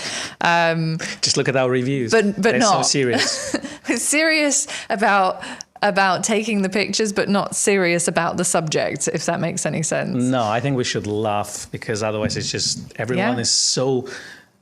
Just look at our reviews. But they're not. so serious. We're serious about taking the pictures, but not serious about the subject, if that makes any sense. No, I think we should laugh, because otherwise it's just everyone is so...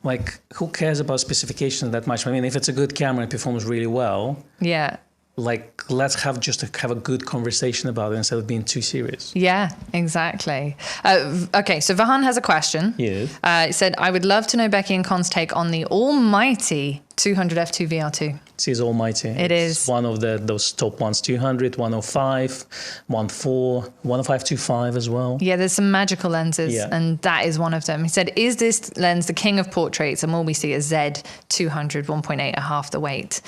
Like, who cares about specifications that much? I mean, if it's a good camera and it performs really well, yeah, like, let's have a good conversation about it instead of being too serious. Yeah, exactly. Okay, so Vahan has a question. Yes. He said, I would love to know Becky and Con's take on the almighty 200 f2 VR2. It is almighty. It's one of those top ones, 200, 105, 14, 105-25 as well. Yeah, there's some magical lenses, and that is one of them. He said, is this lens the king of portraits? And will we see a Z200 1.8 at half the weight?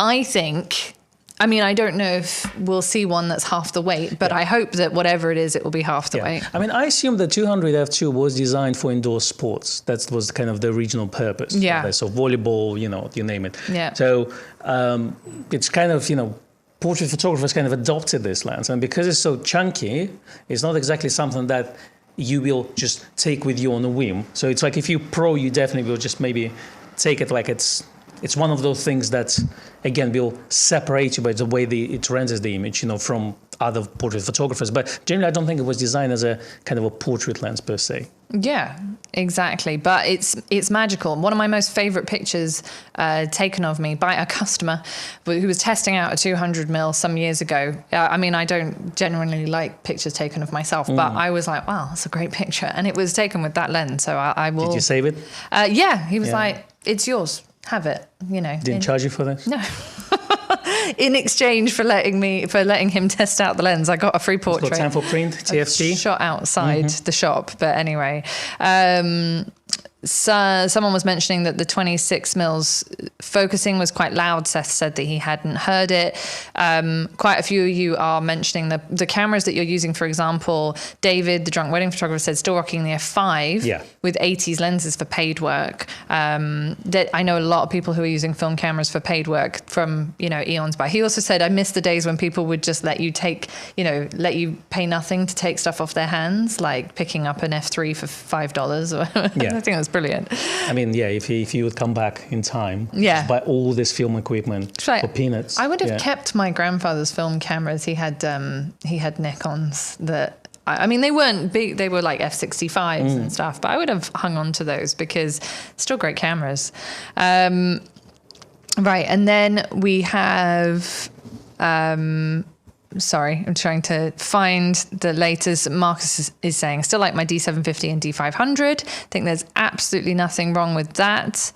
I think, I mean, I don't know if we'll see one that's half the weight, but I hope that whatever it is, it will be half the weight. I mean, I assume the 200 f2 was designed for indoor sports. That was kind of the original purpose. Yeah. So volleyball, you name it. Yeah. So it's kind of, portrait photographers kind of adopted this lens. And because it's so chunky, it's not exactly something that you will just take with you on a whim. So it's like if you pro, you definitely will just maybe take it like it's one of those things that, again, will separate you by the way it renders the image, from other portrait photographers. But generally, I don't think it was designed as a kind of a portrait lens per se. Yeah, exactly. But it's magical. One of my most favorite pictures taken of me by a customer who was testing out a 200mm some years ago. I mean, I don't genuinely like pictures taken of myself, but I was like, wow, that's a great picture. And it was taken with that lens. So I will... Did you save it? Yeah. He was like, it's yours. Have it, Didn't charge you for this? No. In exchange for letting him test out the lens, I got a free portrait. It's got time for print, TFT. Shot outside the shop, but anyway. So someone was mentioning that the 26mm focusing was quite loud. Seth said that he hadn't heard it. Quite a few of you are mentioning the cameras that you're using. For example, David, the drunk wedding photographer, said still rocking the F5 with 80s lenses for paid work. That I know a lot of people who are using film cameras for paid work from eons back. He also said, I miss the days when people would just let you let you pay nothing to take stuff off their hands, like picking up an F3 for $5 or I think that's brilliant. I mean, if you would come back in time, buy all this film equipment for peanuts. I would have kept my grandfather's film cameras. He had Nikons that, I mean, they weren't big. They were like F65s and stuff, but I would have hung on to those because still great cameras. Right. And then we have sorry, I'm trying to find the latest. Marcus is saying, still like my D750 and D500. I think there's absolutely nothing wrong with that.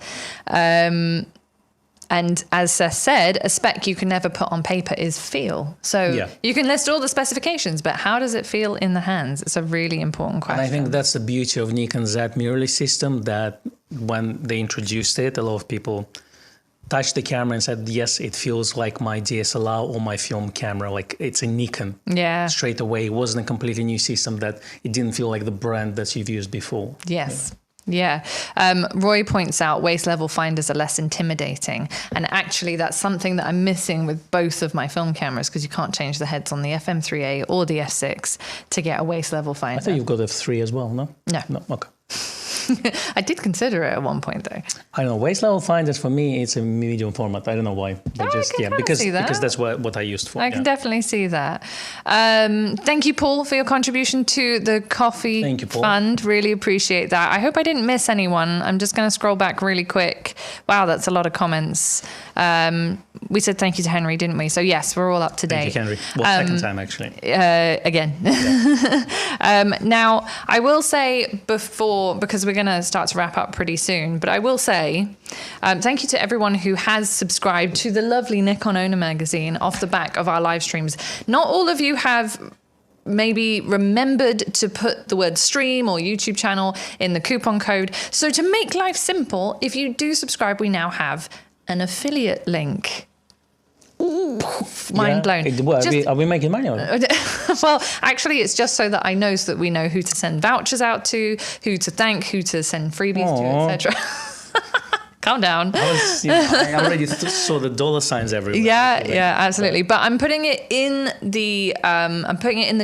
And as Seth said, a spec you can never put on paper is feel. So you can list all the specifications, but how does it feel in the hands? It's a really important question. And I think that's the beauty of Nikon's Z mirrorless system, that when they introduced it, a lot of people touched the camera and said, yes, it feels like my DSLR or my film camera. Like it's a Nikon. Yeah. Straight away. It wasn't a completely new system, that it didn't feel like the brand that you've used before. Yes. Yeah. Roy points out waist level finders are less intimidating. And actually, that's something that I'm missing with both of my film cameras, because you can't change the heads on the FM3A or the F6 to get a waist level finder. I thought you've got F3 as well, no? No. Okay. I did consider it at one point, though. I don't know. Waist level finders for me, it's a medium format. I don't know why. Because that's what I used for. I can definitely see that. Thank you, Paul, for your contribution to the coffee fund. Really appreciate that. I hope I didn't miss anyone. I'm just going to scroll back really quick. Wow, that's a lot of comments. We said thank you to Henry, didn't we? So yes, we're all up to date. Thank you, Henry. Well, second time actually. Again. Now, I will say because we're going to start to wrap up pretty soon, but I will say thank you to everyone who has subscribed to the lovely Nikon Owner magazine off the back of our live streams. Not all of you have maybe remembered to put the word stream or YouTube channel in the coupon code. So to make life simple, if you do subscribe, we now have an affiliate link. Ooh, mind blown. Are we making money on it? Well, actually, it's just so that I know, so that we know who to send vouchers out to, who to thank, who to send freebies to, etc. Calm down. I already saw the dollar signs everywhere. Yeah, absolutely. But I'm putting it in the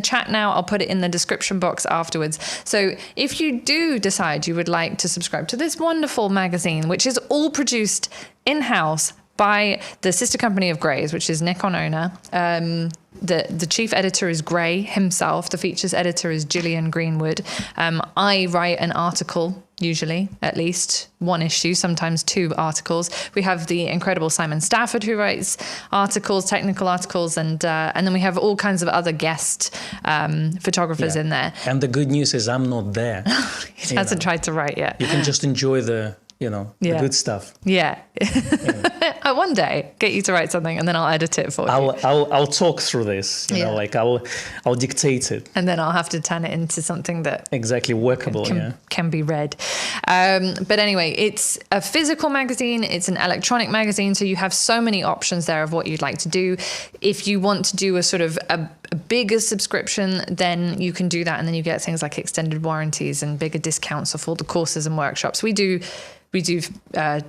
chat now. I'll put it in the description box afterwards. So if you do decide you would like to subscribe to this wonderful magazine, which is all produced in-house by the sister company of Gray's, which is Nikon Owner. The chief editor is Gray himself. The features editor is Gillian Greenwood. I write an article, usually, at least one issue, sometimes two articles. We have the incredible Simon Stafford, who writes articles, technical articles, and then we have all kinds of other guest photographers in there. And the good news is I'm not there. He hasn't tried to write yet. You can just enjoy the good stuff. Yeah. One day, get you to write something, and then I'll edit it for you. I'll talk through this. I'll dictate it, and then I'll have to turn it into something that workable can be read. But anyway, it's a physical magazine. It's an electronic magazine, so you have so many options there of what you'd like to do. If you want to do a sort of a bigger subscription, then you can do that, and then you get things like extended warranties and bigger discounts off all the courses and workshops. We do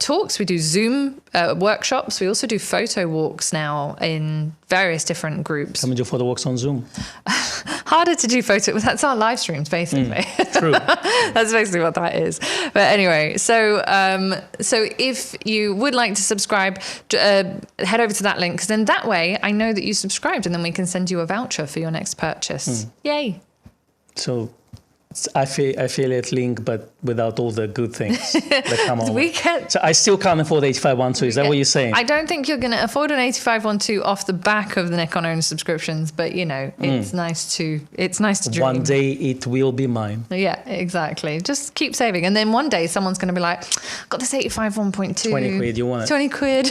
talks, we do Zoom workshops. We also do photo walks now in various different groups. Can we do photo walks on Zoom? Harder to do photo. That's our live streams, basically. True. That's basically what that is. But anyway, so if you would like to subscribe, head over to that link, because then that way I know that you subscribed, and then we can send you a voucher for your next purchase. Yay! So affiliate link, but without all the good things that come on. So I still can't afford 8512. Is that what you're saying? I don't think you're going to afford an 8512 off the back of the Nikon Owner subscriptions, but it's nice to dream. One day it will be mine. Yeah, exactly. Just keep saving, and then one day someone's going to be like, "Got this 85 1.2. 20 quid. You want it? 20 quid.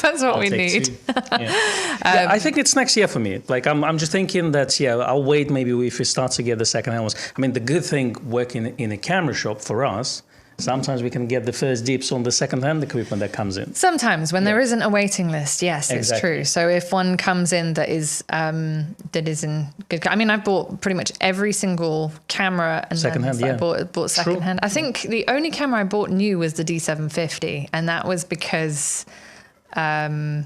That's what we need." I think it's next year for me. Like I'm just thinking that I'll wait. Maybe if we start to get the second hand ones. I mean, the good thing working in a camera shop for us, sometimes we can get the first dips on the second-hand equipment that comes in. Sometimes when there isn't a waiting list, yes, exactly. It's true. So if one comes in that is in good, I mean, I've bought pretty much every single camera and second-hand. I bought second-hand. I think the only camera I bought new was the D750, and that was because Nikon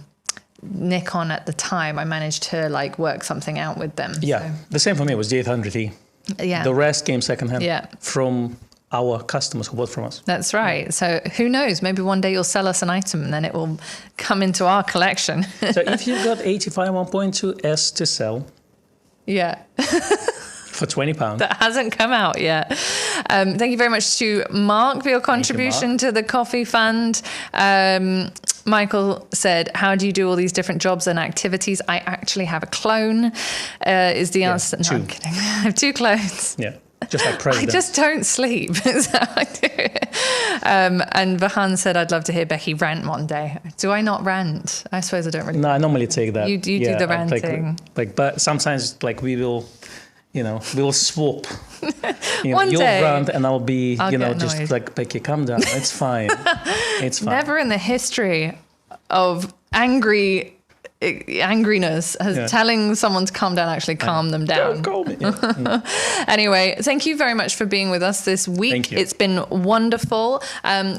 at the time, I managed to work something out with them. Yeah, so. The same for me. It was the 800E. Yeah. The rest came secondhand from our customers who bought from us. That's right. So who knows? Maybe one day you'll sell us an item and then it will come into our collection. So if you've got 85 1.2S to sell, for £20. That hasn't come out yet. Thank you very much to Mark for your contribution to the coffee fund. Michael said, how do you do all these different jobs and activities? I actually have a clone, is the answer. No, I'm kidding. I have 2 clones. Yeah. Just like president. I just don't sleep. Is how I do it. And Vahan said, I'd love to hear Becky rant one day. Do I not rant? I suppose I don't really. No, I normally take that. You do the ranting. But sometimes like we will swap. One you'll day, rant and I'll be, get just annoyed. like, Becky, calm down. It's fine. It's fine. Never in the history of angriness has telling someone to calm down actually calm them down. Don't call me. Yeah. Anyway, thank you very much for being with us this week. Thank you. It's been wonderful.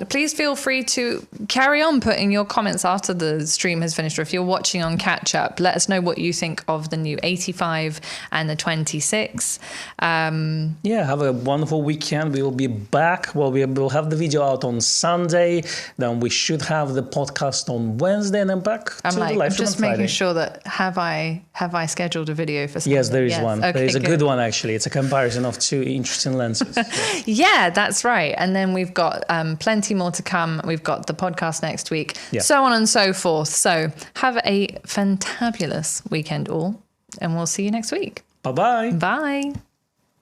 Please feel free to carry on putting your comments after the stream has finished, or if you're watching on catch up, let us know what you think of the new 85 and the 26. Have a wonderful weekend. We will be back. Well, we will have the video out on Sunday. Then we should have the podcast on Wednesday, and then back to the live stream on Friday. Making sure that have I scheduled a video for Sunday? Yes, there is one. Okay, there is a good one actually. It's a comparison of 2 interesting lenses. Yeah, that's right. And then we've got plenty more to come. We've got the podcast next week, so on and so forth. So have a fantabulous weekend all, and we'll see you next week. Bye-bye. Bye.